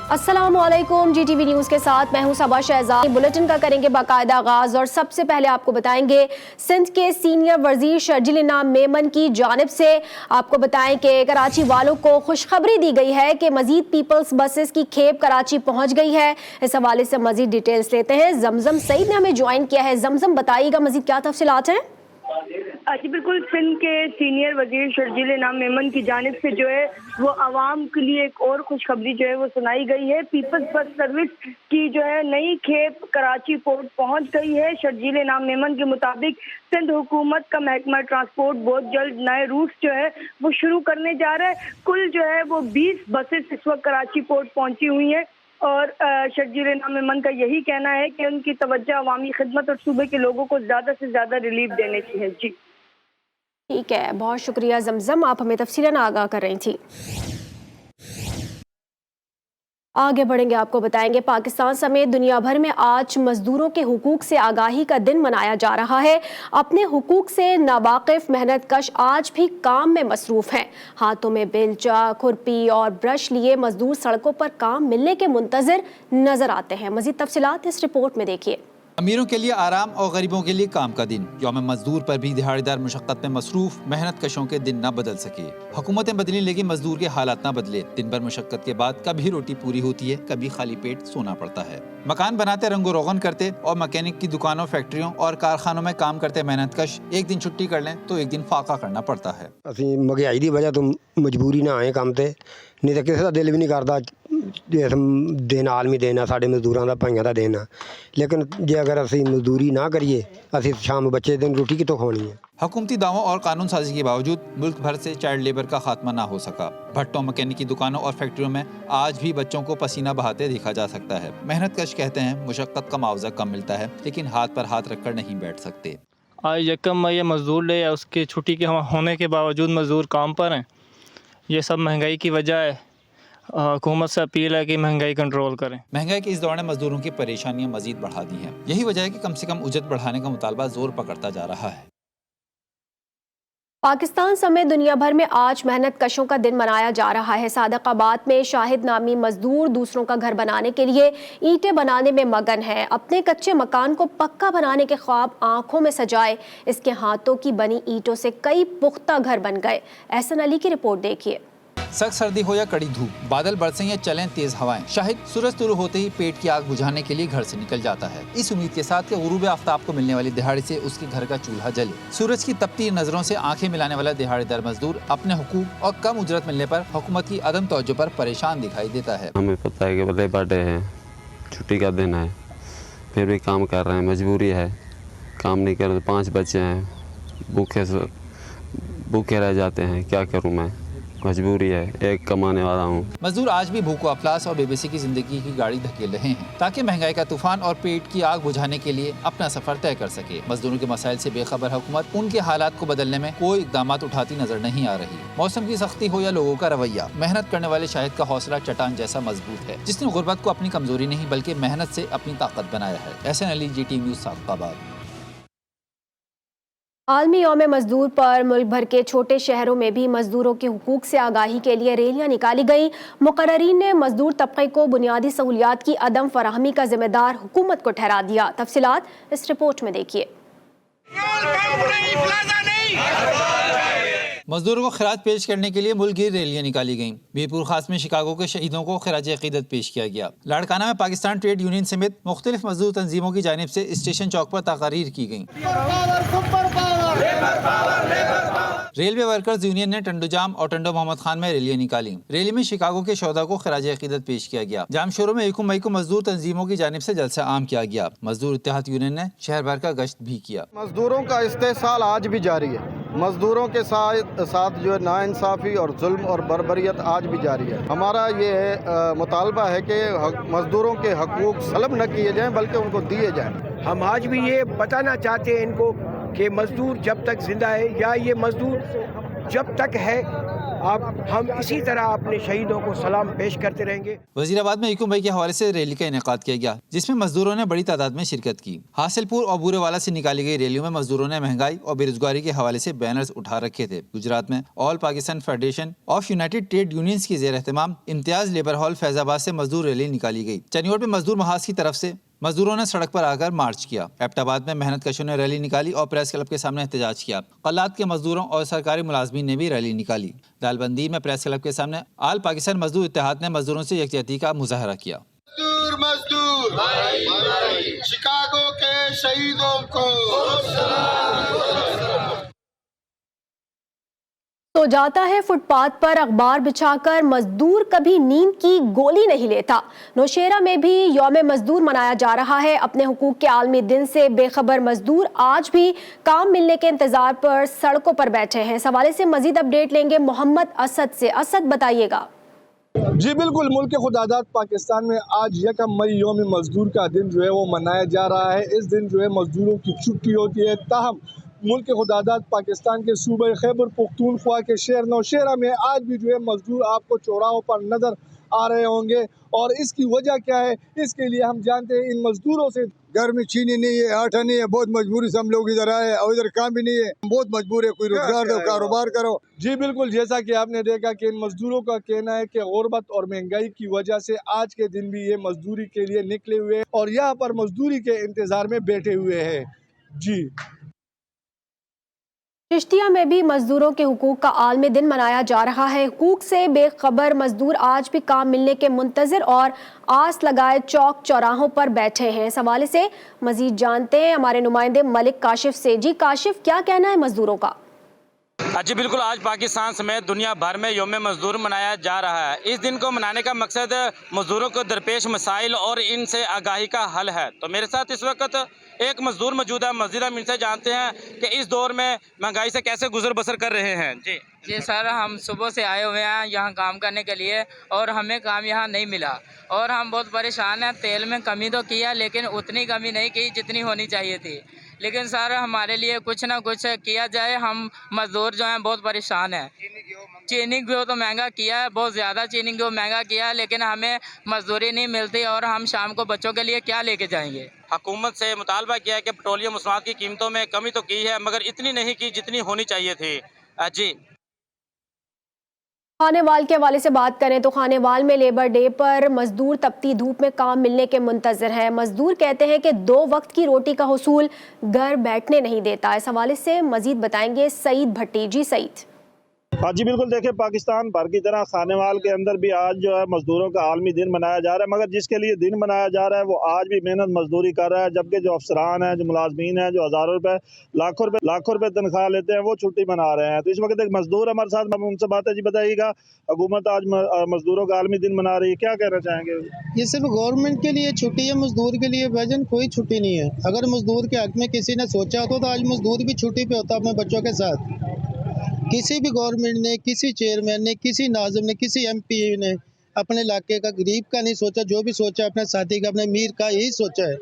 अस्सलामुअलैकुम, GTV news के साथ मैं हूं सबा शहजाद। बुलेटिन का करेंगे बाकायदा आगाज और सबसे पहले आपको बताएंगे सिंध के सीनियर वजीर शर्जील इनाम मेमन की जानिब से आपको बताएं कि कराची वालों को खुशखबरी दी गई है कि मजीद पीपल्स बसेस की खेप कराची पहुंच गई है। इस हवाले से मजीद डिटेल्स लेते हैं। जमजम सईद ने हमें ज्वाइन किया है। जमजम, बताइएगा मजीद क्या तफसीलात हैं? जी बिल्कुल, सिंध के सीनियर वजीर शर्जील इनाम मेमन की जानिब से जो है वो आवाम के लिए एक और खुशखबरी जो है वो सुनाई गई है। पीपल्स बस सर्विस की जो है नई खेप कराची पोर्ट पहुंच गई है। शर्जील इनाम मेमन के मुताबिक सिंध हुकूमत का महकमा ट्रांसपोर्ट बहुत जल्द नए रूट्स जो है वो शुरू करने जा रहा है। कुल जो है वो 20 बसेस इस वक्त कराची पोर्ट पहुंची हुई हैं और शर्जील इनाम मेमन का यही कहना है कि उनकी तवज्जो अवामी खिदमत और सूबे के लोगों को ज़्यादा से ज़्यादा रिलीफ देने की है। जी ठीक है, बहुत शुक्रिया जमजम, आप हमें तफसीलन आगाह कर रही थी। आगे बढ़ेंगे, आपको बताएंगे पाकिस्तान समेत दुनिया भर में आज मजदूरों के हुकूक से आगाही का दिन मनाया जा रहा है। अपने हुकूक से नावाकिफ मेहनत कश आज भी काम में मसरूफ हैं। हाथों में बेलचा, खुरपी और ब्रश लिए मजदूर सड़कों पर काम मिलने के मुंतजर नजर आते हैं। मजीद तफसीलात इस रिपोर्ट में देखिए। अमीरों के लिए आराम और गरीबों के लिए काम का दिन। यौम मजदूर पर भी दिहाड़ीदार मुशक्कत में मसरूफ मेहनत कशों के दिन न बदल सके। हुकूमतें बदली लेकिन मजदूर के हालात न बदले। दिन भर मुशक्कत के बाद कभी रोटी पूरी होती है, कभी खाली पेट सोना पड़ता है। मकान बनाते, रंगो रोगन करते और मैकेनिक की दुकानों, फैक्ट्रियों और कारखानों में काम करते मेहनत कश एक दिन छुट्टी कर लें तो एक दिन फाका करना पड़ता है। ਅਸੀਂ ਮਹਿੰਗਾਈ ਦੀ ਵਜ੍ਹਾ ਤੋਂ ਮਜਬੂਰੀ ਨਾਲ ਆਏ ਕੰਮ ਤੇ, ਨਹੀਂ ਤਾਂ ਕਿਸੇ ਦਾ ਦਿਲ ਵੀ ਨਹੀਂ ਕਰਦਾ ਇਸ ਦਿਨ ਆਲਮੀ ਦਿਨ ਆ, ਸਾਡੇ ਮਜ਼ਦੂਰਾਂ ਦਾ, ਭਾਈਆਂ ਦਾ ਦਿਨ ਆ। ਲੇਕਿਨ ਜੇ ਅਗਰ ਅਸੀਂ ਮਜ਼ਦੂਰੀ ਨਾ ਕਰੀਏ ਅਸੀਂ ਸ਼ਾਮ ਬੱਚੇ ਦਿਨ ਰੋਟੀ ਕਿੱਥੋਂ ਖਾਣੀ ਹੈ। हुकूमती दावों और कानून साजी के बावजूद मुल्क भर से चाइल्ड लेबर का खात्मा ना हो सका। भट्टों, मैकेनिक की दुकानों और फैक्ट्रियों में आज भी बच्चों को पसीना बहाते देखा जा सकता है। मेहनत कश कहते हैं मुशक्कत का मुआवजा कम मिलता है लेकिन हाथ पर हाथ रखकर नहीं बैठ सकते। आज यकम मई मज़दूर डे है, उसकी छुट्टी के होने के बावजूद मज़दूर काम पर हैं। ये सब महंगाई की वजह है। हुकूमत से अपील है कि महंगाई कंट्रोल करें। महंगाई के इस दौर ने मजदूरों की परेशानियां मजीद बढ़ा दी हैं। यही वजह है कि कम से कम उजरत बढ़ाने का मुतालबा जोर पकड़ता जा रहा है। पाकिस्तान समेत दुनिया भर में आज मेहनत कशों का दिन मनाया जा रहा है। सादकाबाद में शाहिद नामी मजदूर दूसरों का घर बनाने के लिए ईंटें बनाने में मगन है। अपने कच्चे मकान को पक्का बनाने के ख्वाब आंखों में सजाए इसके हाथों की बनी ईंटों से कई पुख्ता घर बन गए। एहसन अली की रिपोर्ट देखिए। सख्त सर्दी हो या कड़ी धूप, बादल बरसें या चलें तेज हवाएं, शाहिद सूरज तुलू होते ही पेट की आग बुझाने के लिए घर से निकल जाता है, इस उम्मीद के साथ कि गुरूब आफ्ताब को मिलने वाली दिहाड़ी से उसके घर का चूल्हा जले। सूरज की तपती नजरों से आंखें मिलाने वाला दिहाड़ीदार मजदूर अपने हुकूक और कम उजरत मिलने पर हुकूमत की अदम तवज्जो पर परेशान दिखाई देता है। हमें पता है कि लेबर डे है, छुट्टी का दिन है, फिर भी काम कर रहे हैं, मजबूरी है। काम नहीं कर, 5 बच्चे हैं, भूखे रह जाते हैं, क्या करूँ मैं, मजबूरी है, एक कमाने वाला हूँ। मजदूर आज भी भूख, अफलास और बेबसी की जिंदगी की गाड़ी धकेल रहे हैं ताकि महंगाई का तूफान और पेट की आग बुझाने के लिए अपना सफर तय कर सके। मजदूरों के मसाइल से बेखबर हुकूमत उनके हालात को बदलने में कोई इकदाम उठाती नजर नहीं आ रही। मौसम की सख्ती हो या लोगों का रवैया, मेहनत करने वाले शाहिद का हौसला चट्टान जैसा मजबूत है, जिसने गुर्बत को अपनी कमजोरी नहीं बल्कि मेहनत से अपनी ताकत बनाया है। Ehsan Ali, GTV news, Sadiqabad. आलमी यौम मजदूर पर मुल्क भर के छोटे शहरों में भी मजदूरों के हुकूक से आगाही के लिए रैलियां निकाली गई। मुकर्ररीन ने मजदूर तबके को बुनियादी सहूलियात की अदम फराहमी का जिम्मेदार हुकूमत को ठहरा दिया। तफसीलात इस रिपोर्ट में देखिए। मजदूरों को खिराज पेश करने के लिए मुल्क भर रैलियां निकाली गईं। बीरपुर खास में शिकागो के शहीदों को खिराज अकीदत पेश किया गया। लाड़काना में पाकिस्तान ट्रेड यूनियन समेत मुख्तलिफ मजदूर तंजीमों की जानिब से स्टेशन चौक पर तकारीर की गईं। रेलवे वर्कर्स यूनियन ने टंडोजाम और टंडो मोहम्मद खान में रैलियां निकाली। रैली में शिकागो के शोधा को खिराज अकीदत पेश किया गया। जामशोरों में 1 मई को मजदूर तंजीमों की जानिब से जलसा आम किया गया। मजदूर इत्तेहाद यूनियन ने शहर भर का गश्त भी किया। मजदूरों का इस्तेहसाल आज भी जारी है। मजदूरों के साथ जो है नाइंसाफ़ी और जुल्म और बर्बरियत आज भी जारी है। हमारा ये मुतालबा है कि मजदूरों के हकूक़ सलब न किए जाएं बल्कि उनको दिए जाएं। हम आज भी ये बताना चाहते हैं इनको कि मजदूर जब तक जिंदा है या ये मजदूर जब तक है अब हम इसी तरह अपने शहीदों को सलाम पेश करते रहेंगे। वजीराबाद में यकूम मई के हवाले से रैली का इनेकाद किया गया, जिसमें मजदूरों ने बड़ी तादाद में शिरकत की। हासिलपुर और बूरेवाला से निकाली गई रैलियों में मजदूरों ने महंगाई और बेरोजगारी के हवाले से बैनर्स उठा रखे थे। गुजरात में all Pakistan federation of United trade unions की जेर एहतमाम इम्तियाज लेबर हॉल फैजाबाद से मजदूर रैली निकाली गई। चनियोट में मजदूर महाज की तरफ से मजदूरों ने सड़क पर आकर मार्च किया। एबटाबाद में मेहनत कशों ने रैली निकाली और प्रेस क्लब के सामने एहतजाज किया। कल्लात के मजदूरों और सरकारी मुलाजमीन ने भी रैली निकाली। दालबंदी में प्रेस क्लब के सामने आल पाकिस्तान मजदूर इत्तेहाद ने मजदूरों से यकजहती का मुजाहरा किया। मजदूर शिकागो के शहीदों को तो जाता है फुटपाथ पर अखबार बिछाकर मजदूर, कभी नींद की गोली नहीं लेता। नौशेरा में भी यौम मजदूर मनाया जा रहा है। अपने हुकूक के आलमी दिन से बेखबर मजदूर आज भी काम मिलने के इंतजार पर सड़कों पर बैठे हैं। इस हवाले से मजीद अपडेट लेंगे मोहम्मद असद से। असद, बताइएगा। जी बिल्कुल, मुल्क खुदादाद पाकिस्तान में आज 1 मई यौम मजदूर का दिन जो है वो मनाया जा रहा है। इस दिन जो है मजदूरों की छुट्टी होती है। ताहम मुल्क खुदादाद पाकिस्तान के सूबे खैबर पख्तूनख्वा के शहर नौशेरा में आज भी जो है मजदूर आपको चौराहों पर नज़र आ रहे होंगे। और इसकी वजह क्या है, इसके लिए हम जानते हैं इन मजदूरों से। घर में चीनी नहीं है, आटा नहीं है, बहुत मजबूरी से हम लोग इधर आए और इधर काम भी नहीं है, बहुत मजबूर है। कोई रोजगार दो, कारोबार करो। जी बिल्कुल, जैसा कि आपने देखा कि इन मजदूरों का कहना है कि गुर्बत और महंगाई की वजह से आज के दिन भी ये मजदूरी के लिए निकले हुए हैं और यहाँ पर मजदूरी के इंतजार में बैठे हुए हैं। जी, चिश्तिया में भी मजदूरों के हुकूक का आलमी दिन मनाया जा रहा है। हुकूक से बेखबर मजदूर आज भी काम मिलने के मुंतजर और आस लगाए चौक चौराहों पर बैठे हैं। इस हवाले से मजीद जानते हैं हमारे नुमाइंदे मलिक काशिफ से। जी काशिफ, क्या कहना है मजदूरों का? जी बिल्कुल, आज पाकिस्तान समेत दुनिया भर में यौम मजदूर मनाया जा रहा है। इस दिन को मनाने का मकसद मजदूरों को दरपेश मसाइल और इनसे आगाही का हल है। तो मेरे साथ इस वक्त एक मजदूर मौजूद है। मजदूर हम इनसे जानते हैं कि इस दौर में महंगाई से कैसे गुजर बसर कर रहे हैं। जी सर, हम सुबह से आए हुए हैं यहाँ काम करने के लिए और हमें काम यहाँ नहीं मिला और हम बहुत परेशान हैं। तेल में कमी तो किया लेकिन उतनी कमी नहीं की जितनी होनी चाहिए थी। लेकिन सर हमारे लिए कुछ ना कुछ किया जाए, हम मजदूर जो हैं बहुत परेशान हैं। चीनी घी तो महंगा किया है, बहुत ज़्यादा चीनी घी महंगा किया है, लेकिन हमें मजदूरी नहीं मिलती और हम शाम को बच्चों के लिए क्या लेके जाएंगे। हुकूमत से मुतालबा किया है कि पेट्रोलियम मसनूआत की कीमतों में कमी तो की है मगर इतनी नहीं की जितनी होनी चाहिए थी। जी, खानेवाल के हवाले से बात करें तो खानेवाल में लेबर डे पर मजदूर तपती धूप में काम मिलने के मुंतजर हैं। मजदूर कहते हैं कि 2 वक्त की रोटी का हुसूल घर बैठने नहीं देता। इस हवाले से मजीद बताएंगे सईद भट्टी। जी सईद। हाँ जी बिल्कुल, देखिए पाकिस्तान भर की तरह खानेवाल के अंदर भी आज जो है मजदूरों का आलमी दिन मनाया जा रहा है, मगर जिसके लिए दिन मनाया जा रहा है वो आज भी मेहनत मजदूरी कर रहा है। जबकि जो अफसरान हैं, जो मुलाजमीन हैं, जो हज़ारों रुपए लाखों रुपए तनख्वाह लेते हैं, वो छुट्टी मना रहे हैं। तो इस वक्त एक मजदूर हमारे साथ, उनसे बात है। जी बताइएगा, हुकूमत आज मजदूर का आलमी दिन मना रही है, क्या कहना चाहेंगे? ये सिर्फ गवर्नमेंट के लिए छुट्टी है, मजदूर के लिए भाईजान कोई छुट्टी नहीं है। अगर मजदूर के हक में किसी ने सोचा होता तो आज मजदूर भी छुट्टी पे होता अपने बच्चों के साथ। किसी भी गवर्नमेंट ने, किसी चेयरमैन ने, किसी नाज़िम ने, किसी MP ने अपने इलाके का गरीब का नहीं सोचा। जो भी सोचा अपने साथी का, अपने मीर का यही सोचा है।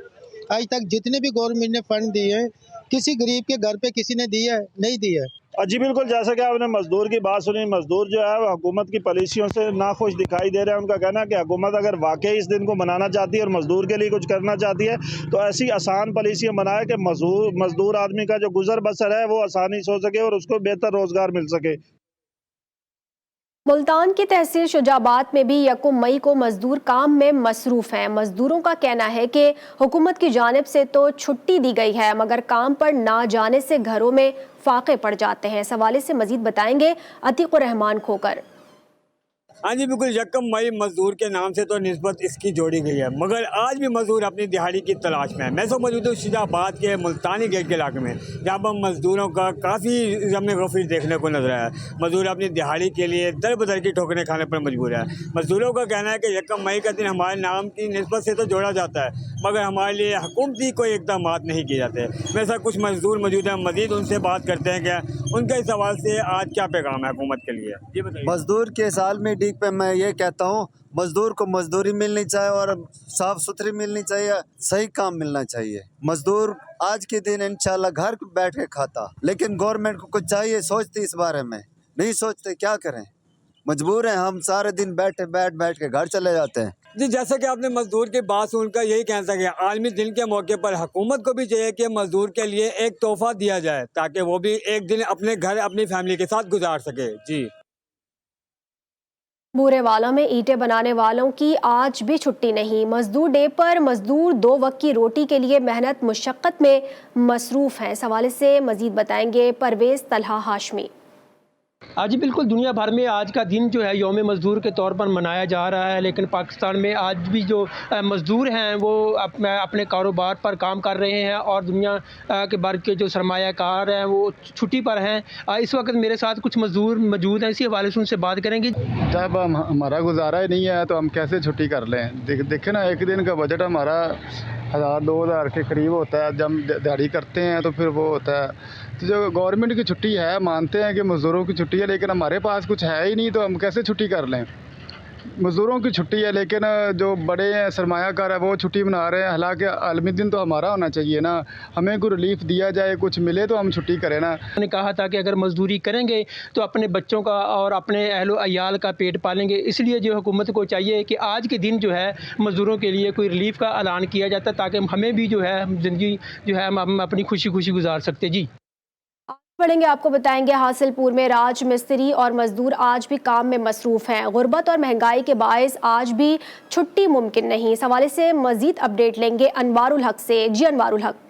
आज तक जितने भी गवर्नमेंट ने फंड दिए हैं, किसी गरीब के घर पे किसी ने दिया है? नहीं दिया है। जी बिल्कुल, जैसा कि आपने मजदूर की बात सुनी, मजदूर जो है वो हुकूमत की पॉलिसियों से नाखुश दिखाई दे रहे हैं। उनका कहना है कि हुकूमत अगर वाकई इस दिन को मनाना चाहती है और मजदूर के लिए कुछ करना चाहती है तो ऐसी आसान पॉलिसियाँ बनाए कि मजदूर आदमी का जो गुजर बसर है वो आसानी से हो सके और उसको बेहतर रोजगार मिल सके। मुल्तान की तहसील शुजाबाद में भी 1 मई को मजदूर काम में मसरूफ हैं। मजदूरों का कहना है कि हुकूमत की जानिब से तो छुट्टी दी गई है मगर काम पर ना जाने से घरों में फाके पड़ जाते हैं। इस हवाले से मजीद बताएंगे अतीकुर रहमान खोकर। हाँ जी बिल्कुल, 1 मई मजदूर के नाम से तो निस्बत इसकी जोड़ी गई है मगर आज भी मजदूर अपनी दिहाड़ी की तलाश में है। मैं तो मौजूद हूँ शुजाबाद के मुल्तानी गेट के इलाके में, जहाँ पर मजदूरों का काफ़ी जमे गफीर देखने को नजर आया। मजदूर अपनी दिहाड़ी के लिए दर बदर की ठोकरें खाने पर मजबूर है। मजदूरों का कहना है कि 1 मई का दिन हमारे नाम की निस्बत से तो जोड़ा जाता है मगर हमारे लिए हुकूमती कोई इकदाम नहीं किए जाते। मेरे साथ कुछ मजदूर मौजूद हैं, मजीद उनसे बात करते हैं क्या उनके सवाल से आज क्या पैगाम है हुकूमत के लिए। जी बताइए। मजदूर के साल में पे मैं ये कहता हूँ, मजदूर को मजदूरी मिलनी चाहिए और साफ सुथरी मिलनी चाहिए, सही काम मिलना चाहिए। मजदूर आज के दिन इंशाल्लाह घर बैठ के खाता, लेकिन गवर्नमेंट को कुछ चाहिए, सोचती इस बारे में। नहीं सोचते, क्या करें, मजबूर हैं हम, सारे दिन बैठ के घर चले जाते हैं। जी, जैसे कि आपने मजदूर की बात सुनकर यही कहना चाहिए, आलमी दिन के मौके पर हुकूमत को भी चाहिए कि मजदूर के लिए एक तोहफा दिया जाए ताकि वो भी एक दिन अपने घर अपनी फैमिली के साथ गुजार सके। जी, बूरे वालों में ईंटें बनाने वालों की आज भी छुट्टी नहीं। मजदूर डे पर मजदूर 2 वक्त की रोटी के लिए मेहनत मुशक्कत में मसरूफ़ हैं। इस हवाले से मजीद बताएंगे परवेज़ तलहा हाशमी। आज बिल्कुल दुनिया भर में आज का दिन जो है यौम मज़दूर के तौर पर मनाया जा रहा है, लेकिन पाकिस्तान में आज भी जो मज़दूर हैं वो अपने कारोबार पर काम कर रहे हैं और दुनिया के भर के जो सरमायाकार हैं वो छुट्टी पर हैं। इस वक्त मेरे साथ कुछ मज़दूर मौजूद हैं, इसी हवाले से उनसे बात करेंगे। जब हमारा गुजारा ही नहीं है तो हम कैसे छुट्टी कर लें? देखें ना, एक दिन का बजट हमारा 1000-2000 के करीब होता है। जब दिहाड़ी करते हैं तो फिर वो होता है। तो जो गवर्नमेंट की छुट्टी है, मानते हैं कि मज़दूरों की छुट्टी है, लेकिन हमारे पास कुछ है ही नहीं, तो हम कैसे छुट्टी कर लें? मज़दूरों की छुट्टी है, लेकिन जो बड़े हैं सरमायाकार है वो छुट्टी मना रहे हैं। हालांकि आलमी दिन तो हमारा होना चाहिए ना, हमें कोई रिलीफ दिया जाए, कुछ मिले तो हम छुट्टी करें ना। मैंने कहा था कि अगर मजदूरी करेंगे तो अपने बच्चों का और अपने अहलो अयाल का पेट पालेंगे, इसलिए जो हुकूमत को चाहिए कि आज के दिन जो है मज़दूरों के लिए कोई रिलीफ का ऐलान किया जाता, ताकि हमें भी जो है ज़िंदगी जो है हम अपनी खुशी गुजार सकते। जी बढ़ेंगे, आपको बताएंगे हासिलपुर में राज मिस्त्री और मजदूर आज भी काम में मसरूफ़ हैं। गुर्बत और महंगाई के बायस आज भी छुट्टी मुमकिन नहीं। इस हवाले से मजीद अपडेट लेंगे अनवारुल हक से। जी अनवारुल हक।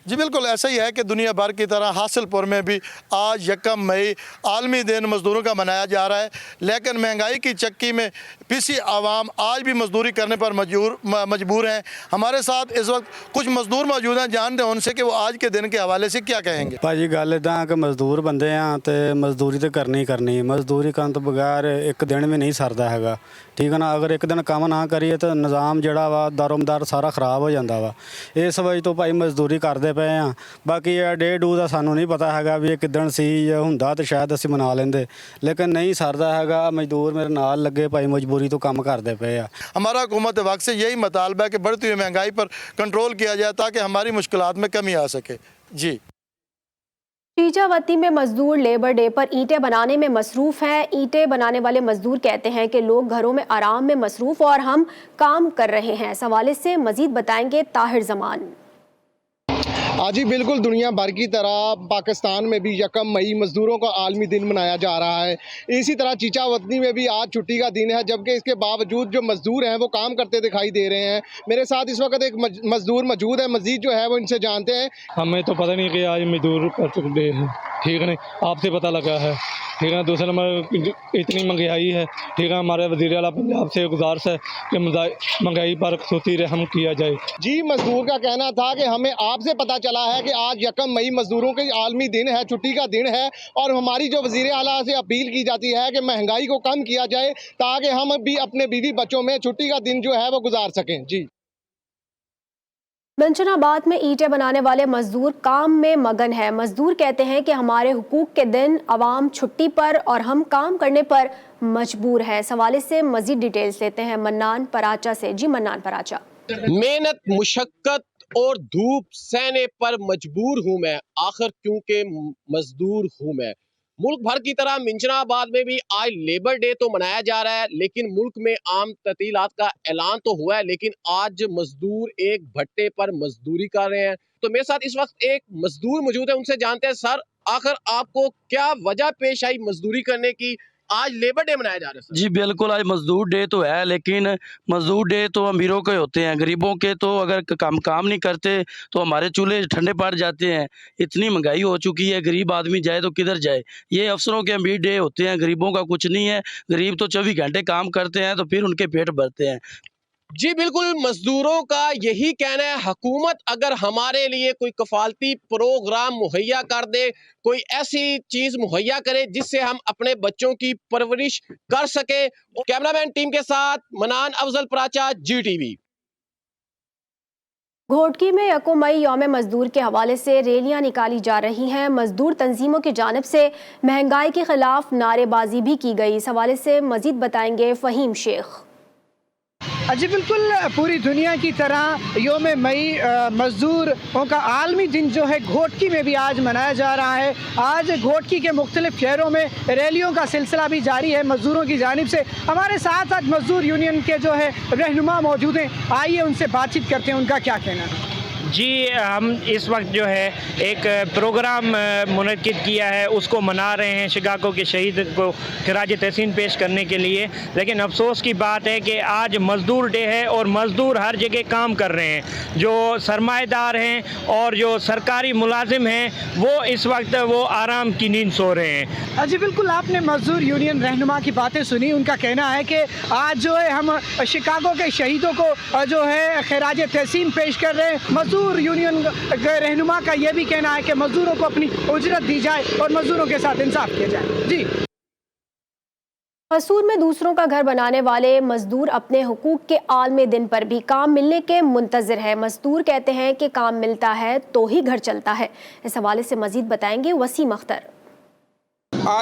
जी बिल्कुल ऐसा ही है कि दुनिया भर की तरह हासिलपुर में भी आज 1 मई आलमी दिन मज़दूरों का मनाया जा रहा है, लेकिन महंगाई की चक्की में पिसी आवाम आज भी मजदूरी करने पर मजबूर हैं। हमारे साथ इस वक्त कुछ मजदूर मौजूद हैं, जानते हैं उनसे कि वो आज के दिन के हवाले से क्या कहेंगे। भाजी गल इदां कि मजदूर बंदे हैं तो मजदूरी तो करनी करनी, मजदूरी करन तो बगैर एक दिन भी नहीं सरदा हैगा, ठीक है ना। अगर एक दिन काम ना करिए तो निज़ाम जिहड़ा वा दारोमदार सारा खराब हो जाता वा। इस वजह तो भाई मजदूरी करते पे हाँ। बाकी डे डू का सानू नहीं पता हैगा भी किदन सी हुंदा तो शायद असीं मना लेंदे, लेकिन नहीं सरदा हैगा। मजदूर मेरे नाल लगे भाई मजबूरी तो काम करते पे आ। हमारा हुकूमत वक्त से यही मुतालबा है कि बढ़ती हुई महंगाई पर कंट्रोल किया जाए ताकि हमारी मुश्किलात में कमी आ सके। जी शीजावती में मजदूर लेबर डे पर ईंटें बनाने में मसरूफ़ हैं। ईंटें बनाने वाले मजदूर कहते हैं कि लोग घरों में आराम में मसरूफ़ और हम काम कर रहे हैं। इस हवाले से मजीद बताएंगे ताहिर जमान। आज ही बिल्कुल दुनिया भर की तरह पाकिस्तान में भी 1 मई मज़दूरों का आलमी दिन मनाया जा रहा है। इसी तरह चीचावतनी में भी आज छुट्टी का दिन है, जबकि इसके बावजूद जो मज़दूर हैं वो काम करते दिखाई दे रहे हैं। मेरे साथ इस वक्त एक मज़दूर मौजूद है, मज़ीद जो है वो इनसे जानते हैं। हमें तो पता नहीं कि आज मजदूर डे है, ठीक है, नहीं आपसे पता लगा है, ठीक है। दूसरा नंबर इतनी महंगाई है, ठीक है। हमारे वज़ीर आला पंजाब से गुजारिश है कि महंगाई पर खसूसी रहम किया जाए। जी मज़दूर का कहना था कि हमें आपसे पता चला है कि आज 1 मई मज़दूरों के आलमी दिन है, छुट्टी का दिन है, और हमारी जो वज़ीर आला से अपील की जाती है कि महंगाई को कम किया जाए ताकि हम भी अपने बीवी बच्चों में छुट्टी का दिन जो है वो गुजार सकें। जी मंचनाबाद में ईंटें बनाने वाले मजदूर काम में मगन है। मजदूर कहते हैं कि हमारे हुकूक के दिन अवाम छुट्टी पर और हम काम करने पर मजबूर है। इस हवाले से मजीद डिटेल्स लेते हैं मन्नान पराचा से। जी मन्नान पराचा। मेहनत मुशक्कत और धूप सहने पर मजबूर हूँ मैं, आखिर क्योंकि मजदूर हूँ मैं। मुल्क भर की तरह मिंचनाबाद में भी आज लेबर डे तो मनाया जा रहा है, लेकिन मुल्क में आम ततीलात का ऐलान तो हुआ है, लेकिन आज मजदूर एक भट्टे पर मजदूरी कर रहे हैं। तो मेरे साथ इस वक्त एक मजदूर मौजूद है, उनसे जानते हैं सर आखिर आपको क्या वजह पेश आई मजदूरी करने की? आज लेबर डे मनाया जा रहा है। जी बिल्कुल, आज मजदूर डे तो है, लेकिन मजदूर डे तो अमीरों के होते हैं, गरीबों के तो अगर काम नहीं करते तो हमारे चूल्हे ठंडे पड़ जाते हैं। इतनी महंगाई हो चुकी है, गरीब आदमी जाए तो किधर जाए। ये अफसरों के अमीर डे होते हैं, गरीबों का कुछ नहीं है। गरीब तो 24 घंटे काम करते हैं तो फिर उनके पेट भरते हैं। जी बिल्कुल, मजदूरों का यही कहना है, हुकूमत अगर हमारे लिए कोई कफालती प्रोग्राम मुहैया कर दे, कोई ऐसी चीज मुहैया करे जिससे हम अपने बच्चों की परवरिश कर सके। कैमरामैन टीम के साथ मनान अफजल पराचा, GTV। घोटकी में 1 मई यौम मजदूर के हवाले से रैलियां निकाली जा रही हैं। मजदूर तंजीमों की जानिब से महंगाई के खिलाफ नारेबाजी भी की गई। इस हवाले से मजीद बताएंगे फहीम शेख। جی بالکل پوری دنیا کی طرح یوم مئی مزدوروں کا عالمی دن جو ہے گھوٹکی میں بھی آج منایا جا رہا ہے. آج گھوٹکی کے مختلف شہروں میں ریلیوں کا سلسلہ بھی جاری ہے مزدوروں کی جانب سے. ہمارے ساتھ آج مزدور یونین کے جو ہے رہنما موجود ہیں, آئیے ان سے بات چیت کرتے ہیں, ان کا کیا کہنا ہے. جی ہم اس وقت جو ہے ایک پروگرام منعقد کیا ہے, اس کو منا رہے ہیں شکاگو کے شہید کو خراج تحسین پیش کرنے کے لیے. لیکن افسوس کی بات ہے کہ آج مزدور ڈے ہے اور مزدور ہر جگہ کام کر رہے ہیں. جو سرمایہ دار ہیں اور جو سرکاری ملازم ہیں وہ اس وقت وہ آرام کی نیند سو رہے ہیں. جی بالکل آپ نے مزدور یونین رہنما کی باتیں سنی. ان کا کہنا ہے کہ آج جو ہے ہم شکاگو کے شہیدوں کو جو ہے خراج تحسین پیش کر رہے ہیں. مزدور یونین رہنما کا یہ بھی کہنا ہے کہ مزدوروں کو اپنی اجرت دی جائے اور مزدوروں کے ساتھ انصاف کیا جائے. جی قصور میں دوسروں کا گھر بنانے والے مزدور اپنے حقوق کے عالمی دن پر بھی کام ملنے کے منتظر ہے. مزدور کہتے ہیں کہ کام ملتا ہے تو ہی گھر چلتا ہے. اس حوالے سے مزید بتائیں گے وسیم اختر.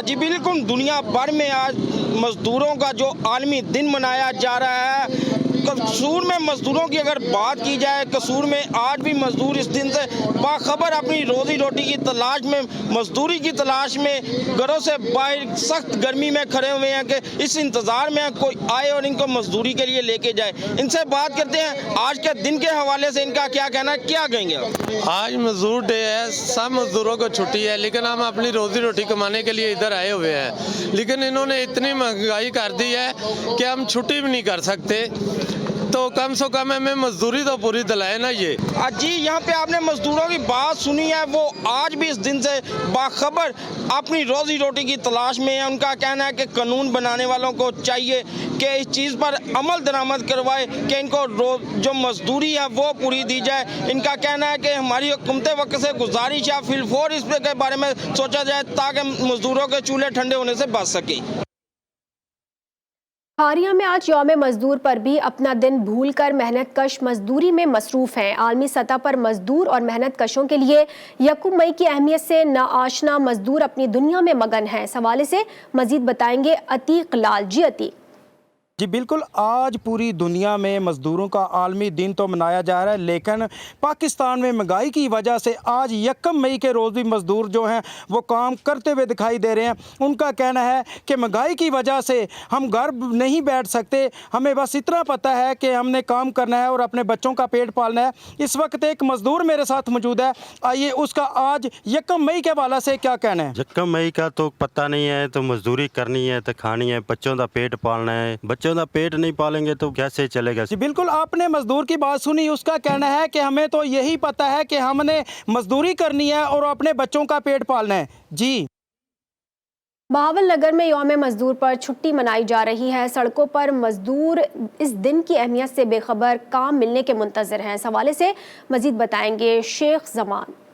جی بالکل دنیا بھر میں آج مزدوروں کا جو عالمی دن منایا جا رہا ہے. قصور میں مزدوروں کی اگر بات کی جائے, قصور میں آج بھی مزدور اس دن سے باخبر اپنی روزی روٹی کی تلاش میں, مزدوری کی تلاش میں گھروں سے باہر سخت گرمی میں کھڑے ہوئے ہیں کہ اس انتظار میں کوئی آئے اور ان کو مزدوری کے لیے لے کے جائے. ان سے بات کرتے ہیں آج کے دن کے حوالے سے ان کا کیا کہنا ہے, کیا کہیں گے. آج مزدور ڈے ہے, سب مزدوروں کو چھٹی ہے, لیکن ہم اپنی روزی روٹی کمانے کے لیے ادھر آئے ہوئے ہیں. لیکن انہوں نے اتنی مہنگائی کر دی ہے کہ ہم چھٹی بھی نہیں کر سکتے, تو کم سے کم ہمیں مزدوری تو پوری دلائے نا. یہ جی یہاں پہ آپ نے مزدوروں کی بات سنی ہے, وہ آج بھی اس دن سے باخبر اپنی روزی روٹی کی تلاش میں ہیں. ان کا کہنا ہے کہ قانون بنانے والوں کو چاہیے کہ اس چیز پر عمل درآمد کروائے کہ ان کو جو مزدوری ہے وہ پوری دی جائے. ان کا کہنا ہے کہ ہماری حکومت وقت سے گزارش ہے فی الفور اس کے بارے میں سوچا جائے تاکہ مزدوروں کے چولہے ٹھنڈے ہونے سے بچ سکے. کھاریا میں آج یوم مزدور پر بھی اپنا دن بھول کر محنت کش مزدوری میں مصروف ہیں. عالمی سطح پر مزدور اور محنت کشوں کے لیے یکم مئی کی اہمیت سے ناآشنا مزدور اپنی دنیا میں مگن ہیں. اس حوالے سے مزید بتائیں گے عتیق لال. جی عتیق. جی بالکل آج پوری دنیا میں مزدوروں کا عالمی دن تو منایا جا رہا ہے, لیکن پاکستان میں مہنگائی کی وجہ سے آج یکم مئی کے روز بھی مزدور جو ہیں وہ کام کرتے ہوئے دکھائی دے رہے ہیں. ان کا کہنا ہے کہ مہنگائی کی وجہ سے ہم گھر نہیں بیٹھ سکتے, ہمیں بس اتنا پتہ ہے کہ ہم نے کام کرنا ہے اور اپنے بچوں کا پیٹ پالنا ہے. اس وقت ایک مزدور میرے ساتھ موجود ہے, آئیے اس کا آج یکم مئی کے حوالے سے کیا کہنا ہے. یکم مئی کا تو پتہ نہیں ہے, تو مزدوری کرنی ہے تو کھانی ہے, بچوں کا پیٹ پالنا ہے. بچوں کا پیٹ نہیں پالیں گے تو کیسے چلے گا. جی بالکل آپ نے مزدور کی بات سنی. اس کا کہنا ہے کہ ہمیں تو یہی پتہ ہے کہ ہم نے مزدوری کرنی ہے اور اپنے بچوں کا پیٹ پالنا ہے. جی بہاول نگر میں یوم مزدور پر چھٹی منائی جا رہی ہے. سڑکوں پر مزدور اس دن کی اہمیت سے بے خبر کام ملنے کے منتظر ہیں. اس حوالے سے مزید بتائیں گے شیخ زمان.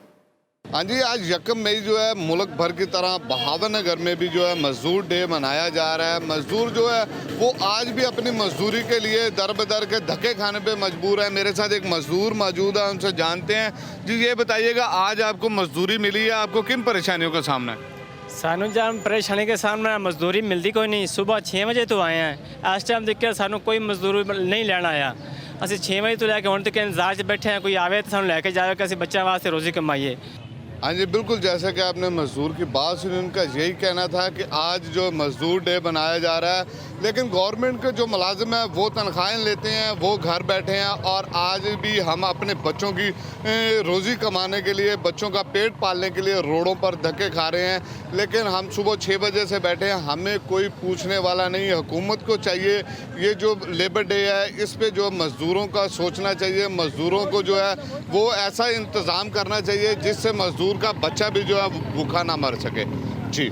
ہاں جی آج یکم مئی جو ہے ملک بھر کی طرح بہاول نگر میں بھی جو ہے مزدور ڈے منایا جا رہا ہے. مزدور جو ہے وہ آج بھی اپنی مزدوری کے لیے در بدر کے دھکے کھانے پہ مجبور ہے. میرے ساتھ ایک مزدور موجود ہے, ان سے جانتے ہیں. جی یہ بتائیے گا آج آپ کو مزدوری ملی ہے, آپ کو کن پریشانیوں کا سامنا ہے. سانو جان پریشانی کے سامنا مزدوری ملتی کوئی نہیں. صبح 6 بجے تو آئے ہیں, اس ٹائم دیکھ کے سانو کوئی مزدوری نہیں لینا آیا. اسی 6 بجے تو لے کے ہوں تک انتظار سے بیٹھے ہیں, کوئی آوے تو سانو لے کے جائے کہ اسی بچوں واسطے روزی کمائیے. ہاں جی بالکل, جیسا کہ آپ نے مزدور کی بات سنی, ان کا یہی کہنا تھا کہ آج جو مزدور ڈے منایا جا رہا ہے, لیکن گورنمنٹ کے جو ملازم ہیں وہ تنخواہیں لیتے ہیں, وہ گھر بیٹھے ہیں, اور آج بھی ہم اپنے بچوں کی روزی کمانے کے لیے, بچوں کا پیٹ پالنے کے لیے روڈوں پر دھکے کھا رہے ہیں. لیکن ہم صبح 6 بجے سے بیٹھے ہیں, ہمیں کوئی پوچھنے والا نہیں. حکومت کو چاہیے یہ جو لیبر ڈے ہے اس پہ جو مزدوروں کا سوچنا چاہیے. مزدوروں کو جو ہے وہ ایسا انتظام کرنا چاہیے جس سے مزدور کا بچہ بھی جو ہے بھوکا نہ مر سکے. جی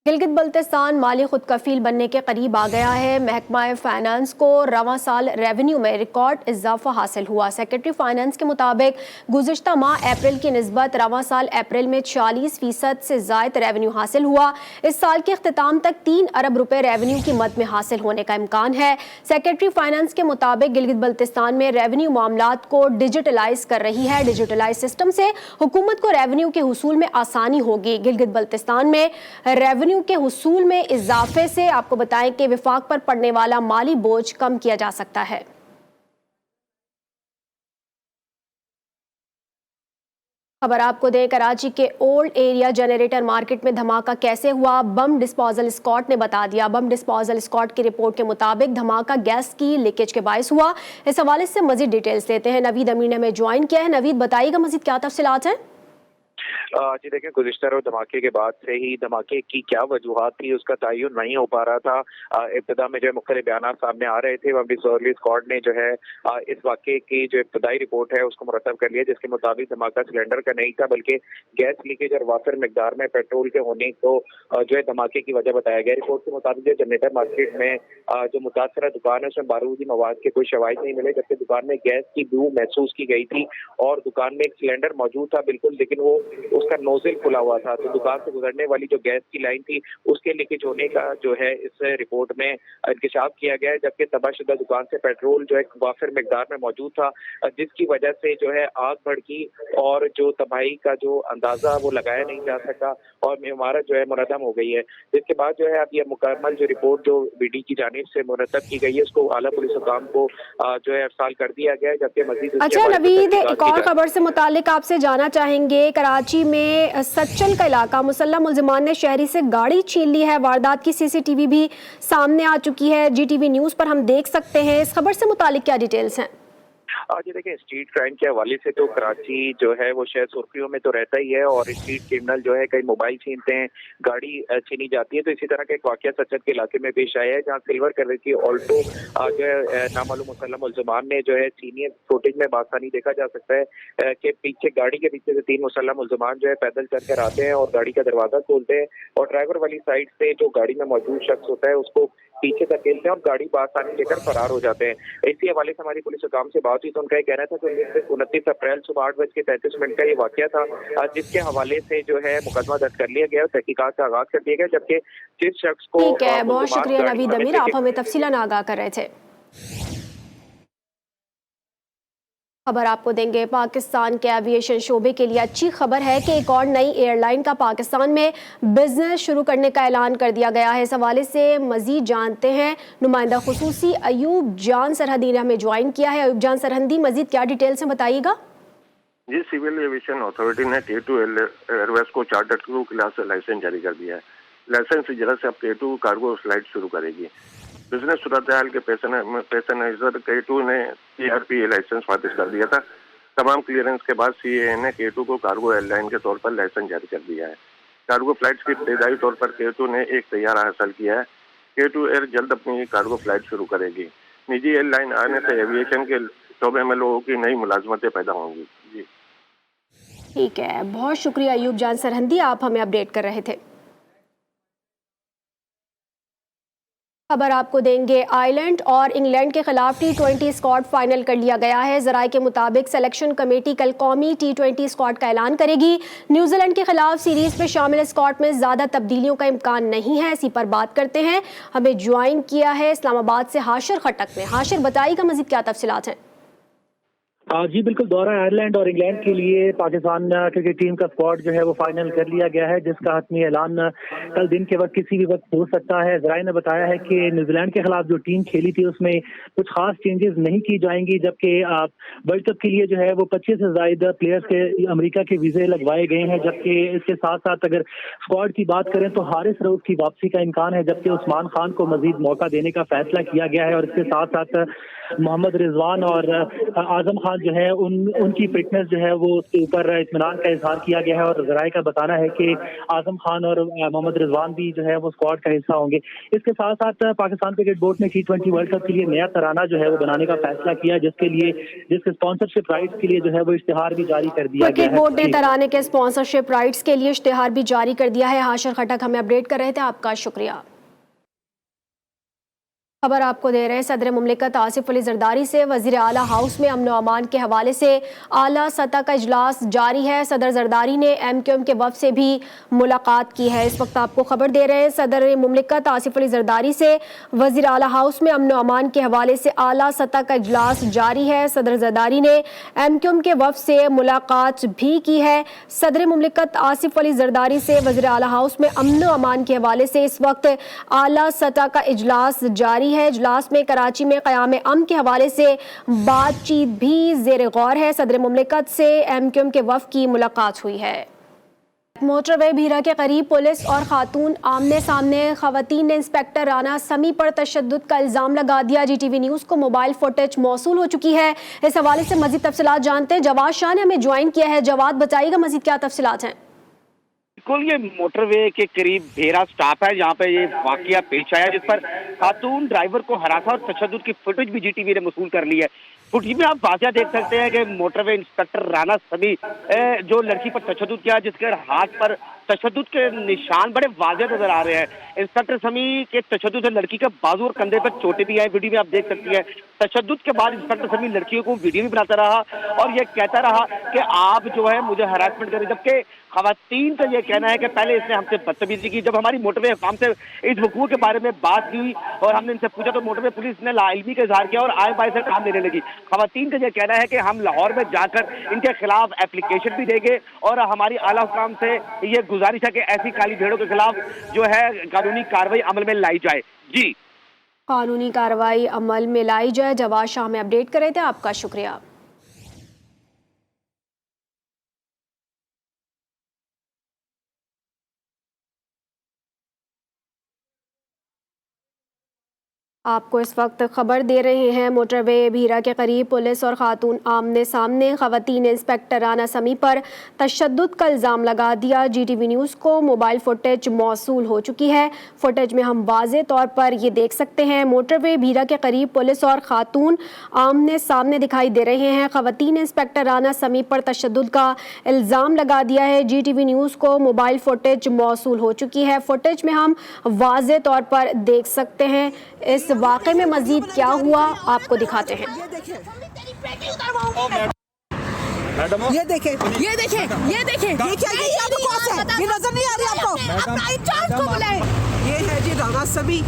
گلگت بلتستان مالی خود کفیل بننے کے قریب آ گیا ہے. محکمہ فائنانس کو رواں سال ریونیو میں ریکارڈ اضافہ حاصل ہوا. سیکرٹری فائنانس کے مطابق گزشتہ ماہ اپریل کی نسبت رواں سال اپریل میں 40% سے زائد ریونیو حاصل ہوا. اس سال کے اختتام تک 3 ارب روپے ریونیو کی مد میں حاصل ہونے کا امکان ہے. سیکرٹری فائنانس کے مطابق گلگت بلتستان میں ریونیو معاملات کو ڈیجیٹلائز کر رہی ہے. ڈیجیٹلائز سسٹم سے حکومت کو ریونیو کے حصول میں آسانی ہوگی. گلگت بلتستان میں ریونیو रेवेन्यू के हुसूल में इजाफे से आपको बताएं कि विफाक पर पड़ने वाला माली बोझ कम किया जा सकता है। खबर आपको दें, कराची के ओल्ड एरिया जनरेटर मार्केट में धमाका कैसे हुआ, बम डिस्पोजल स्क्वाड ने बता दिया। बम डिस्पोजल स्क्वाड की रिपोर्ट के मुताबिक धमाका गैस की लीकेज के बायस हुआ। इस हवाले से मजीद डिटेल्स लेते हैं। नवीद अमीर ने हमें ज्वाइन किया है। नवीद, बताइएगा मजीद क्या तफसीलात हैं? जी देखिए, गुज़िश्ता रोज़ धमाके के बाद से ही धमाके की क्या वजूहात थी उसका तयन नहीं हो पा रहा था। इब्तदा में जो है मुख्तलिफ बयान सामने आ रहे थे। बम स्क्वाड ने जो है इस वाक़े की जो इब्तदाई रिपोर्ट है उसको मुरतब कर लिया, जिसके मुताबिक धमाका सिलेंडर का नहीं था बल्कि गैस लीकेज और वाफिर मिकदार में पेट्रोल के होने को जो है धमाके की वजह बताया गया। रिपोर्ट के मुताबिक जो जनरेटर मार्केट में जो मुतासरा दुकान है उसमें बारूदी मवाद के कोई शवाहिद नहीं मिले, जबकि दुकान में गैस की बू महसूस की गई थी और दुकान में एक सिलेंडर मौजूद था बिल्कुल, लेकिन वो उसका नोजल खुला हुआ था। तो दुकान से गुजरने वाली जो गैस की लाइन थी उसके लीकेज होने का जो है इस रिपोर्ट में इंकशाफ किया गया है, जबकि तबाहशुदा दुकान से पेट्रोल जो है वाफिर मिकदार में मौजूद था, जिसकी वजह से जो है आग भड़की और जो तबाही का जो अंदाजा वो लगाया नहीं जा सका और इमारत जो है मुनहदम हो गई है। जिसके बाद जो है अब ये मुकम्मल जो रिपोर्ट जो बीडी की जानिब से मुरतब की गई है उसको आला पुलिस हुकाम को जो है अरसाल कर दिया गया है, जबकि मजीद। अच्छा नवीद, एक और खबर से मुतालिक आपसे जानना चाहेंगे। कराची में सच्चल का इलाका मुसल्लह मुल्जिमान ने शहरी से गाड़ी छीन ली है। वारदात की सीसीटीवी भी सामने आ चुकी है, जीटीवी न्यूज़ पर हम देख सकते हैं। इस खबर से मुतालिक क्या डिटेल्स हैं? आज देखें, स्ट्रीट क्राइम के हवाले से तो कराची जो है वो शहर सुर्खियों में तो रहता ही है और स्ट्रीट क्रिमिनल जो है कई मोबाइल छीनते हैं, गाड़ी छीनी जाती है। तो इसी तरह का एक वाकया सच्चर के इलाके में पेश आया है, जहां सिल्वर कलर की ऑल्टो जो है नामालूम मुसल्लम मुल्ज़िमान ने जो है छीनी है। फुटेज में बासानी देखा जा सकता है कि पीछे गाड़ी के पीछे से 3 मुसल्लम मुल्ज़िमान जो है पैदल चल कर आते हैं और गाड़ी का दरवाजा खोलते हैं और ड्राइवर वाली साइड से जो गाड़ी में मौजूद शख्स होता है उसको पीछे धकेलते हैं और गाड़ी बासानी लेकर फरार हो जाते हैं। इसी हवाले से हमारी पुलिस हुकाम से बात हुई तो उनका ये कहना था कि 29 अप्रैल सुबह 8:33 का ये वाकया था, जिसके हवाले से जो है मुकदमा दर्ज कर लिया गया और तहकीकात का आगाज कर दिया गया, जबकि जिस शख्स को। ठीक है, बहुत शुक्रिया नवीद अमीर, आप हमें तफसीलन आगाह कर रहे थे। खबर आपको देंगे, पाकिस्तान के एविएशन शोबे के लिए अच्छी खबर है कि एक और नई एयरलाइन का पाकिस्तान में बिजनेस शुरू करने का ऐलान कर दिया गया है। इस हवाले से मजीद जानते हैं, नुमाइंदा खुसूसी अयूब जान सरहदी ने हमें ज्वाइन किया है। अयूब जान सरहदी, मजीद क्या डिटेल्स हैं, बताइएगा। जी, सिविल एविएशन अथॉरिटी ने K2 एयरवेज को चार्टर क्रू क्लास से लाइसेंस जारी कर दिया है। लाइसेंस की जगह से अब K2 कार्गो फ्लाइट शुरू करेगी। बिजनेस सूरत हाल के पेशेनजर K2 ने CRP लाइसेंस वापस कर दिया था। तमाम क्लियरेंस के बाद CAA ने K2 को कार्गो एयरलाइन के तौर पर लाइसेंस जारी कर दिया है। कार्गो फ्लाइट्स की इब्तदाई तौर पर K2 ने एक तैयारा हासिल किया है। K2 एयर जल्द अपनी कार्गो फ्लाइट शुरू करेगी। निजी एयरलाइन आने से एविएशन के शोबे में लोगों की नई मुलाजमतें पैदा होंगी। जी ठीक है, बहुत शुक्रिया अयूब जान सरहदी, आप हमें अपडेट कर रहे थे। खबर आपको देंगे, आयरलैंड और इंग्लैंड के खिलाफ T20 स्क्वाड फाइनल कर लिया गया है। जराये के मुताबिक सिलेक्शन कमेटी कल कौमी T20 स्क्वाड का ऐलान करेगी। न्यूजीलैंड के खिलाफ सीरीज में शामिल स्क्वाड में ज्यादा तब्दीलियों का इम्कान नहीं है। इसी पर बात करते हैं, हमें ज्वाइन किया है इस्लामाबाद से हाशिर खटक में। हाशिर, बताइएगा मजीद क्या तफसीलात हैं? जी बिल्कुल, दौरा आयरलैंड और इंग्लैंड के लिए पाकिस्तान क्रिकेट टीम का स्क्वाड जो है वो फाइनल कर लिया गया है, जिसका हतमी ऐलान कल दिन के वक्त किसी भी वक्त हो सकता है। जराये ने बताया है कि न्यूजीलैंड के खिलाफ जो टीम खेली थी उसमें कुछ खास चेंजेस नहीं की जाएंगी, जबकि वर्ल्ड कप के लिए जो है वो 25 से ज्यादा प्लेयर्स के अमेरिका के वीजे लगवाए गए हैं। जबकि इसके साथ साथ अगर स्क्वाड की बात करें तो हारिस रऊफ की वापसी का इम्कान है, जबकि उस्मान खान को मजीद मौका देने का फैसला किया गया है। और इसके साथ साथ मोहम्मद रिजवान और आजम खान जो है उनकी फिटनेस जो है वो उसके ऊपर इत्मीनान का इजहार किया गया है। और जराये का बताना है कि आजम खान और मोहम्मद रिजवान भी जो है वो स्क्वाड का हिस्सा होंगे। इसके साथ साथ पाकिस्तान क्रिकेट बोर्ड ने T20 वर्ल्ड कप के लिए नया तराना जो है वो बनाने का फैसला किया, जिसके स्पॉन्सरशिप राइट्स के लिए जो है वो इश्तिहार भी जारी कर दिया गया है। क्रिकेट बोर्ड ने तराने के स्पॉन्सरशिप राइट्स के लिए इश्तिहार भी जारी कर दिया है। हाशिर खटक हमें अपडेट कर रहे थे, आपका शुक्रिया। खबर आपको दे रहे हैं सदर मुमलिकत आसिफ अली जरदारी से। वज़ीर आला हाउस में अमन व अमान के हवाले से आला सतह का इजलास जारी है। सदर जरदारी ने MQM के वफ़द से भी मुलाकात की है। इस वक्त आपको खबर दे रहे हैं सदर मुमलिकत आसिफ अली जरदारी से। वज़ीर आला हाउस में अमन व अमान के हवाले से आला सतह का इजलास जारी है। सदर जरदारी ने MQM के वफ़द से मुलाकात भी की है। सदर मुमलिकत आसिफ अली जरदारी से वज़ीर आला हाउस में अमन व अमान के हवाले से इस वक्त आला सतह का इजलास जारी है। इजलास में कराची में क़याम अमन के हवाले से बातचीत भी ज़ेर गौर है। सदर मुमलिकत से MQM के वफ़द की मुलाकात हुई है। मोटरवे भीरा के करीब पुलिस और खातून आमने सामने। खवातीन ने इंस्पेक्टर राना समी पर तशद्दुद का इल्ज़ाम लगा दिया। GTV न्यूज़ को मोबाइल फुटेज मौसूल हो चुकी है। इस हवाले से मज़ीद तफसीलात जानते हैं। जवाद शाह ने हमें ज्वाइन किया है। जवाद, बताइएगा मज़ीद क्या तफसीलात हैं? बिल्कुल, ये मोटरवे के करीब भेरा स्टॉप है जहाँ पे ये वाकया पेश आया, जिस पर खातून ड्राइवर को हरासा और तशद्दुद की फुटेज भी GTV ने मसूल कर ली है। फुटेज में आप वाक़या देख सकते हैं कि मोटरवे इंस्पेक्टर राना समी जो लड़की पर तशद्दुद किया, जिसके हाथ पर तशद्दुद के निशान बड़े वाज़ेह नजर आ रहे हैं। इंस्पेक्टर समी के तशद्दुद से लड़की के बाजू और कंधे पर चोटें भी आई, वीडियो में आप देख सकती हैं। तशद्दुद के बाद इंस्पेक्टर समी लड़कियों को वीडियो भी बनाता रहा और ये कहता रहा कि आप जो है मुझे हरासमेंट करें, जबकि खवातीन का ये कहना है कि पहले इसने हमसे बदतमीजी की। जब हमारी मोटरवे हुकाम से इस वकूअ के बारे में बात की हुई और हमने इनसे पूछा तो मोटरवे पुलिस ने लाइल्मी का इजहार किया और आए बाय से काम लेने लगी। खवातीन का ये कहना है कि हम लाहौर में जाकर इनके खिलाफ एप्लीकेशन भी देंगे और हमारी आला हुकाम से ये गुजारिश है कि ऐसी काली भेड़ों के खिलाफ जो है कानूनी कार्रवाई अमल में लाई जाए। जी, कानूनी कार्रवाई अमल में लाई जाए। जवाद शाह में अपडेट कर रहे थे, आपका शुक्रिया। आपको इस वक्त खबर दे रहे हैं मोटरवे भीरा के करीब पुलिस और खातून आमने सामने। खवातीन इंस्पेक्टर राना समी पर तशद्दुद का इल्ज़ाम लगा दिया। GTV न्यूज़ को मोबाइल फुटेज मौसूल हो चुकी है। फुटेज में हम वाज़े तौर पर ये देख सकते हैं मोटरवे भीरा के करीब पुलिस और खातून आमने सामने दिखाई दे रहे हैं। खवातीन इंस्पेक्टर राना समी पर तशद्दुद का इल्ज़ाम लगा दिया है। GTV न्यूज़ को मोबाइल फुटेज मौसूल हो चुकी है। फुटेज में हम वाज़े तौर पर देख सकते हैं। इस वाक़े में मजीद क्या हुआ आपको दिखाते हैं। ये देखें, ये देखें, ये देखें, ये क्या ये बकवास है? ये नजर नहीं आ रही आपको? ये है जी राना समी,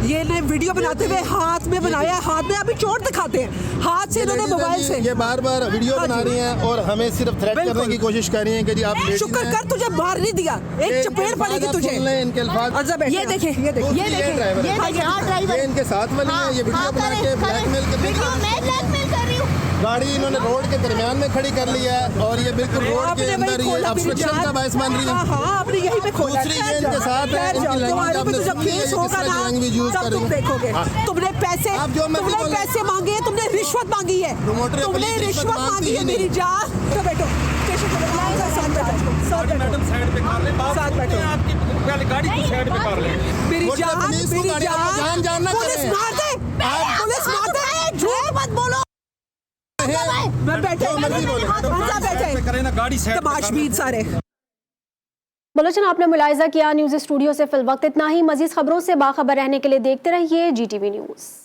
ये ने वीडियो बनाते हुए हाथ में बनाया, हाथ में अभी चोट दिखाते हैं, हाथ से इन्होंने मोबाइल से ये बार बार वीडियो बना रही हैं और हमें सिर्फ थ्रेट करने की कोशिश कर रही हैं कि जी आप शुक्र कर तुझे मार नहीं दिया, एक चपेट पड़ेगी तुझे। इनके अल्फाज ये देखें, ये देखें, ये देखें, ये इनके साथ वाली है, ये वीडियो बना के ब्लैकमेल कर रही है। गाड़ी इन्होंने रोड के दरमियान में खड़ी कर ली है और ये बिल्कुल रोड के अंदर ये ऑब्स्ट्रक्शन का बायस बन रही है। हाँ, आपने यही पे खोला। दूसरी ये इनके साथ है, इनकी लैंग्वेज आपने सुनी है, किस तरह की लैंग्वेज यूज कर रही है। देखोगे तुमने पैसे मांगे, तुमने रिश्वत मांगी है, तुमने रिश्वत मांगी है मेरी जान। तो बैठो मैडम साइड पे कर ले, साथ बैठो, आपकी गाड़ी की साइड पे कर ले। मेरी जान पुलिस मार दे, पुलिस मार दे, झूठ मत बोलो। मैं बैठे गाड़ी से तमाशबीन सारे। बुलेटिन आपने मुलाहिजा किया। न्यूज़ स्टूडियो से फिल वक्त इतना ही। मजीद खबरों से बाखबर रहने के लिए देखते रहिए GTV न्यूज़।